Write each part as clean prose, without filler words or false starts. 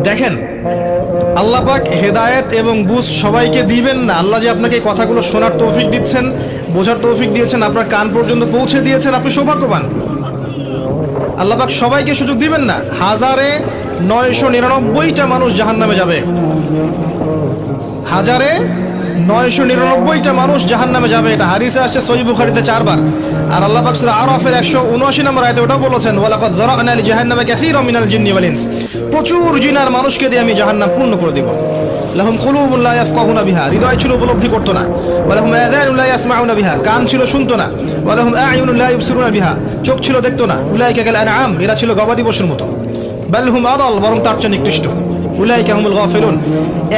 দেখেন, আল্লাহ পাক হেদায়েত এবং বুঝ সবাইকে দিবেন না। আল্লাহ যে আপনাকে এই কথাগুলো শোনার তৌফিক দিচ্ছেন, বোঝার তৌফিক দিয়েছেন, আপনার কান পর্যন্ত পৌঁছে দিয়েছেন, আপনি সৌভাগ্যবান। আল্লাহ পাক সবাইকে সুযোগ দিবেন না। 1999টা মানুষ জাহান্নামে যাবে, 1999টা মানুষ জাহান্নামে যাবে। এটা হাদিসে আসছে সহিহ বুখারীতে 4 বার। আর আল্লাহ পাক সূরা আরাফের 179 নম্বর আয়াতে ওটাও বলেছেন, ওয়ালাকাদ যারা'না লিজাহান্নামা কাসীরাম মিনাল জিন্নি ওয়াল ইনস। প্রচুর জিন আর মানুষকে দিয়ে আমি জাহান্নাম পূর্ণ করে দেব। লাহুম কুলুবুন লা ইয়াফকাহুনা বিহা, হৃদয় ছিল উপলব্ধি করতো না। ওয়ালাহুম আযানুন লা ইয়াসমাউনা বিহা, কান ছিল শুনতো না। ওয়ালাহুম আ'য়ুনুন লা ইবসিরুনা বিহা, চোখ ছিল দেখতো না। উলাইকা কাল আনআম, এরা ছিল গবাদি পশুর মতো। বাল হুম আদাল, বরং তার চেয়ে নিকৃষ্ট। উলাইকা হুমুল গাফিলুন।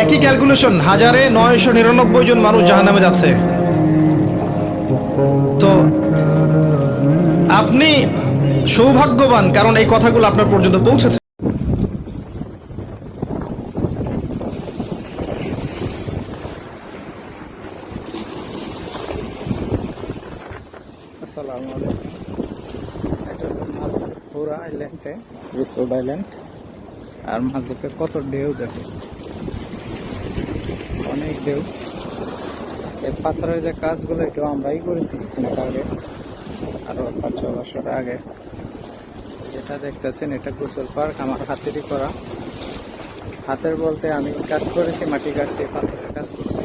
একই ক্যালকুলেশন, 1999 জন মানুষ জাহান্নামে যাচ্ছে। তো আপনি সৌভাগ্যবান, কারণ এই কথাগুলো আপনার পর্যন্ত পৌঁছেছে। আসসালামু আলাইকুম। এটা পুরা আইল্যান্ডে, রিসোর্ট আইল্যান্ড। আর মালদ্বীপে কত ঢেউ দেখে, অনেক ঢেউ। এই পাথরের যে কাজগুলো এটাও আমরাই করেছি অনেক আগে, আরো 5-6 বছর আগে। যেটা দেখতেছেন এটা গোসল পার্ক, আমার হাতেরই করা। হাতের বলতে আমি কাজ করেছি, মাটি কাটছি, পাথরের কাজ করছি।